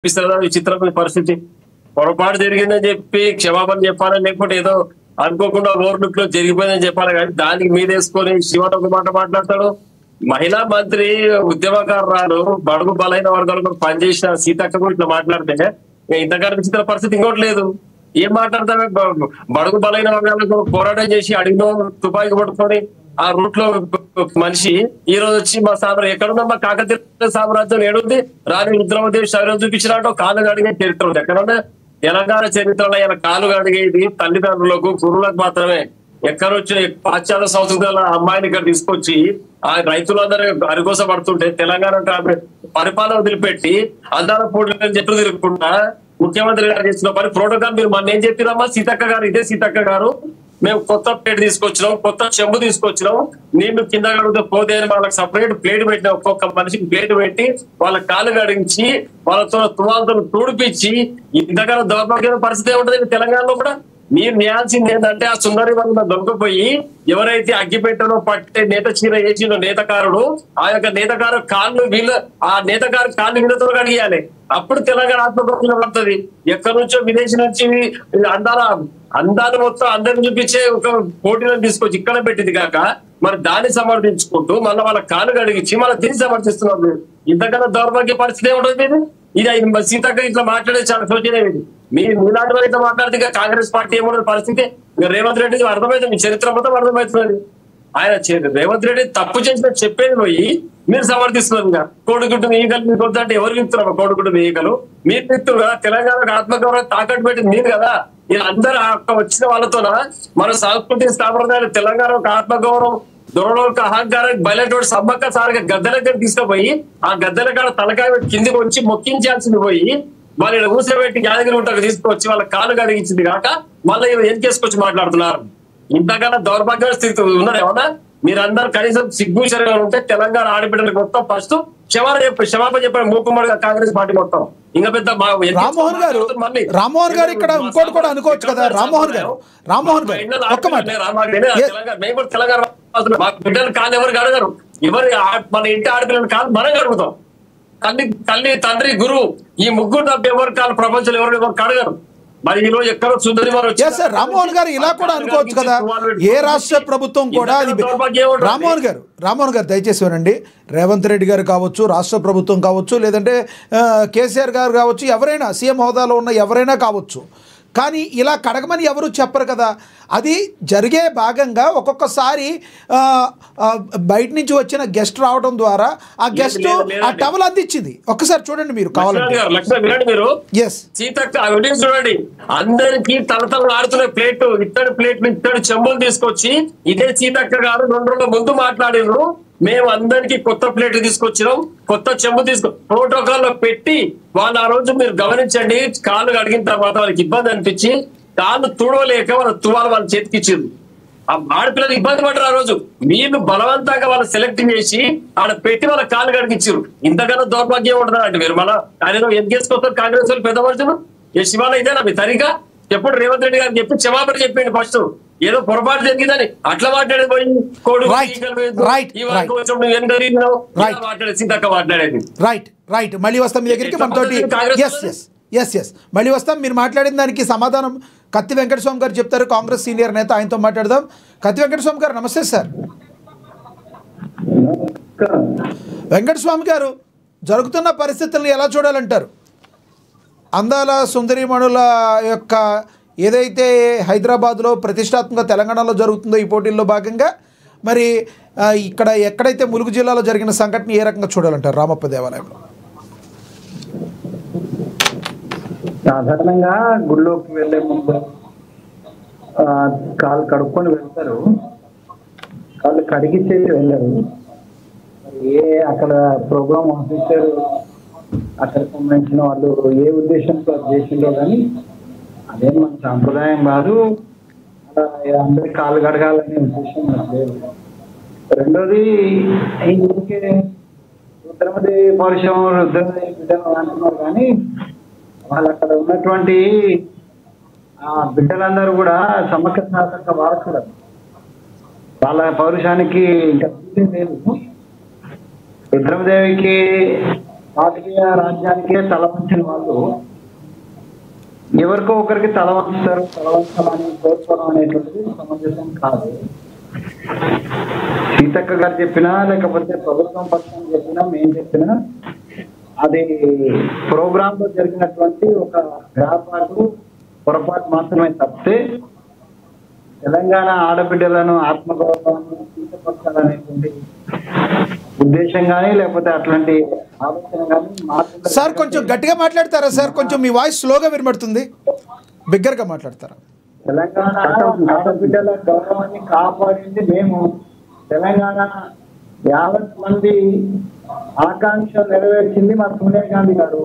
ఇస్తారా విచిత్రమైన పరిస్థితి. పొరపాటు జరిగిందని చెప్పి క్షమాపణ చెప్పాలని, లేకపోతే ఏదో అనుకోకుండా ఓవర్లుక్ లో జరిగిపోయిందని చెప్పాలి. కానీ దానికి మీదేసుకొని శివన్ ఒక మాట మాట్లాడతాడు. మహిళా మంత్రి ఉద్యమకారురాలు బడుగు బలైన వర్గాలకు పనిచేసిన సీతక్క కూడా ఇట్లా మాట్లాడితే ఇంతకన్నా విచిత్ర పరిస్థితి ఇంకోటి లేదు. ఏం మాట్లాడతామే? బడుగు బలైన వర్గాలకు పోరాటం చేసి అడిగిలో తుపాకి పట్టుకొని ఆ రూట్ లో మనిషి ఈ రోజు వచ్చి మా సామ్రాజ్యం ఎక్కడున్నా, మా కాకతీయ సామ్రాజ్యం ఏడుంది, రాణి రుద్రమదేవి శరీరం చూపించినట్టు కాలు అడిగే చరిత్ర ఉంది. ఎక్కడున్నా తెలంగాణ చరిత్రలో ఇలా కాలు అడిగేది తల్లిదండ్రులకు, గురువులకు మాత్రమే. ఎక్కడొచ్చిన పాశ్చాత్య సంస్కృతుల అమ్మాయిని ఇక్కడ తీసుకొచ్చి ఆ రైతులందరూ అరికోస పడుతుంటే తెలంగాణ పరిపాలన వదిలిపెట్టి అందాల పోటీలను చెట్లు తిరగకుండా ముఖ్యమంత్రి గారు చేసిన పని ప్రోటోకాల్ మీరు మన ఏం చెప్పిరమ్మా? సీతక్క గారు, ఇదే సీతక్క గారు, మేము కొత్త ప్లేట్ తీసుకొచ్చినాం, కొత్త చెంబు తీసుకొచ్చినాం, నీళ్లు కింద కడిగితే పోతే వాళ్ళకి సపరేట్ ప్లేట్ పెట్టిన, ఒక్కొక్క మనిషికి ప్లేట్ పెట్టి వాళ్ళ కాలు గడించి వాళ్ళతో తువాలతో తుడిపించి ఇంతకన్నా దౌర్భాగ్యమైన పరిస్థితి ఏముంటుంది తెలంగాణలో కూడా. మీరు నేయాల్సింది ఏంటంటే ఆ సుందరి వల్ల దొంగపోయి ఎవరైతే అగ్గిపెట్టలో పట్టే నేత చీర వేసిన నేతకారుడు, ఆ యొక్క నేతకారు కాళ్ళు ఆ నేతకారు కాళ్ళు వీళ్ళతో కడిగియాలి. అప్పుడు తెలంగాణ ఆత్మగౌరవం పడుతుంది. ఎక్కడి నుంచో విదేశీ నుంచి అందాన్ని మొత్తం అందరిని చూపించే ఒక పోటీలను తీసుకొచ్చి ఇక్కడ పెట్టింది కాక మరి దాన్ని సమర్థించుకుంటూ మళ్ళీ వాళ్ళ కాలు కడిగించి మళ్ళీ తిరిగి సమర్థిస్తున్నారు. ఇంతకన్నా దౌర్భాగ్య పరిస్థితి ఏముంటుంది ఇది? సీతక్క ఇట్లా మాట్లాడేది చాలా శోచనీయమైంది. మీలాంటి వారు ఇట్లా మాట్లాడితే కాంగ్రెస్ పార్టీ ఏముండదు పరిస్థితి. రేవంత్ రెడ్డి అర్థమవుతుంది, మీ చరిత్ర మొత్తం అర్థమవుతున్నది. ఆయన రేవంత్ రెడ్డి తప్పు చేసిన చెప్పేది పోయి మీరు సమర్థిస్తున్నారు. ఇంకా కోడిగుడ్డు ఈగలు మీకు వద్దంటే ఎవరు విత్తున్నారు? కోడిగుడ్డు ఈగలు మీరు విత్తురు కదా. తెలంగాణకు ఆత్మగౌరవం తాకట్టు పెట్టింది మీరు కదా. ఇలా అందరూ వచ్చిన వాళ్ళతోన మన సంస్కృతి సాంప్రదాయాలు తెలంగాణ ఒక ఆత్మగౌరవం దొరలోక అహంకారానికి బయలటోడు సమ్మక్క సారిగా గద్దెల దగ్గర తీసుకుపోయి ఆ గద్దెల కాడ తలకాయ కిందికి వచ్చి మొక్కించాల్సింది పోయి వాళ్ళు ఇలా కూర్చోబెట్టి యాదగిరి ఉంటారు తీసుకొచ్చి వాళ్ళ కాలు కడిగించింది కాక మళ్ళీ ఏం చేసుకొచ్చి మాట్లాడుతున్నారు. ఇంతకన్నా దౌర్భాగ్య స్థితి ఉన్నది ఏమన్నా? మీరందరూ కనీసం సిగ్గు చర్యగా ఉంటే తెలంగాణ ఆడబిడ్డలకు మొత్తం ఫస్ట్ క్షమాపణ చెప్పారు మూకుమ్మడిగా కాంగ్రెస్ పార్టీ మొత్తం. ఇంకా పెద్ద రామ్మోహన్ గారు ఇక్కడ ఇంకోటి కూడా అనుకోవచ్చు కదా. రామ్మోహన్ గారు మేము కూడా తెలంగాణ మా బిడ్డలు కాళ్ళు ఎవరు కడగరు. మన ఇంటి ఆడపిల్లల కాళ్ళు మనం కడుగుతాం. తల్లి తండ్రి గురువు ఈ ముగ్గురు తప్ప ఎవరి కాళ్ళు ప్రపంచంలో ఎవరు కడగరు. మరి ఈ రోజు ఎక్కడో సుందరి రామ్మోహన్ గారు ఇలా కూడా అనుకోవచ్చు కదా. ఏ రాష్ట్ర ప్రభుత్వం కూడా రామ్మోహన్ గారు దయచేసి వినండి. రేవంత్ రెడ్డి గారు కావచ్చు, రాష్ట్ర ప్రభుత్వం కావచ్చు, లేదంటే కేసీఆర్ గారు కావచ్చు, ఎవరైనా సీఎం హోదాలో ఉన్న ఎవరైనా కావచ్చు, కానీ ఇలా కడగమని ఎవరు చెప్పరు కదా. అది జరిగే భాగంగా ఒక్కొక్కసారి బయట నుంచి వచ్చిన గెస్ట్ రావడం ద్వారా ఆ గెస్ట్ ఆ టవల్ అందించింది. ఒక్కసారి చూడండి మీరు కావాలంటే. చూడండి, అందరికి తలతలు ఆడుతున్న ప్లేట్ ఇత్తడి చెంబులు తీసుకొచ్చి ఇదే సీతక్క గారు 2 రోజుల ముందు మాట్లాడినారు. మేము అందరికి కొత్త ప్లేట్ తీసుకొచ్చినాం, కొత్త చెంబు ప్రోటోకాల్ లో పెట్టి వాళ్ళు ఆ రోజు మీరు గమనించండి, కాళ్ళు కడిగిన తర్వాత వాళ్ళకి ఇబ్బంది అనిపించి కాళ్ళు తుడవలేక వాళ్ళ తువాలు వాళ్ళ చేతికి ఇచ్చింది. ఆ ఆడపిల్లలు ఇబ్బంది పడ్డారు. ఆ రోజు వీళ్ళు బలవంతంగా వాళ్ళు సెలెక్ట్ చేసి ఆడ పెట్టి వాళ్ళ కాళ్ళు కడిగించారు. ఇంతకన్నా దౌర్భాగ్యం ఉంటుందా అంటే మీరు మళ్ళీ ఆయన ఏం చేసుకొస్తారు కాంగ్రెస్ వాళ్ళు పెద్ద మనుషులు? ఏ శివాల ఇదేనా మీ తరిగా? ఎప్పుడు రేవంత్ రెడ్డి గారు చెప్పి క్షమాపణ చెప్పిండు ఫస్ట్. ఏదో పొరపాటు జరిగిందని అట్లా మాట్లాడేది పోయి మాట్లాడేది సీతక్క మాట్లాడేది. రైట్ మళ్ళీ వస్తాం మీ దగ్గరికి మనతోటి. మళ్ళీ వస్తాం. మీరు మాట్లాడిన దానికి సమాధానం కత్తి వెంకటస్వామి గారు చెప్తారు, కాంగ్రెస్ సీనియర్ నేత. ఆయనతో మాట్లాడదాం. కత్తి వెంకటస్వామి గారు నమస్తే సార్. వెంకటస్వామి గారు, జరుగుతున్న పరిస్థితులను ఎలా చూడాలంటారు? అందాల సుందరీమణుల యొక్క ఏదైతే హైదరాబాద్లో ప్రతిష్టాత్మక తెలంగాణలో జరుగుతుందో ఈ పోటీల్లో భాగంగా మరి ఇక్కడ ఎక్కడైతే ములుగు జిల్లాలో జరిగిన సంఘటన ఏ రకంగా చూడాలంటారు రామప్ప దేవాలయంలో? సాధారణంగా గుళ్ళోకి వెళ్లే ముందు కాళ్ళు కడుక్కొని వెళ్తారు, కాళ్ళు కడిగిచ్చేసి వెళ్ళారు. అక్కడ ప్రోగ్రామ్ ఆఫీసర్ అక్కడ సంబంధించిన వాళ్ళు ఏ ఉద్దేశంతో చేసిందో కానీ అదే మన సాంప్రదాయం కాదు. అందరికి కాళ్ళు కడగాలనే ఉద్దేశం నాకు లేదు. రెండోది ఇంకే రుద్రమదేవి పౌరుషం, రుద్రమదేవి బిడ్డలు అంటున్నారు కానీ వాళ్ళు అక్కడ ఉన్నటువంటి ఆ బిడ్డలందరూ కూడా సమ్మక్క సారక్క వారసులు. వాళ్ళ పౌరుషానికి ఇంకా లేదు. రుద్రమదేవికి రాజకీయ రాజ్యానికే తల వంచిన వాళ్ళు ఎవరికో ఒకరికి తల వంచుతారు. తల వంచాలని కోరుకోవడం అనేటువంటిది సమంజసం కాదు. సీతక్క గారు చెప్పినా లేకపోతే ప్రభుత్వం పక్షం చెప్పినా మేము చెప్పినా అది ప్రోగ్రామ్ లో జరిగినటువంటి ఒక పొరపాటు మాత్రమే తప్పితే తెలంగాణ ఆడబిడ్డలను ఆత్మగౌరవాన్ని కించపరచాలనేటువంటి ఉద్దేశం కానీ లేకపోతే అట్లాంటి ఆలోచన కానీ సార్ కొంచెం గట్టిగా మాట్లాడతారా సార్? కొంచెం మీ వాయిస్ స్లోగా వినబడుతుంది, బిగ్గరగా మాట్లాడతారా? తెలంగాణ ఆడబిడ్డల గౌరవాన్ని కాపాడింది మేము. తెలంగాణ 50 మంది ఆకాంక్ష నెరవేర్చింది మా సోనియా గాంధీ గారు.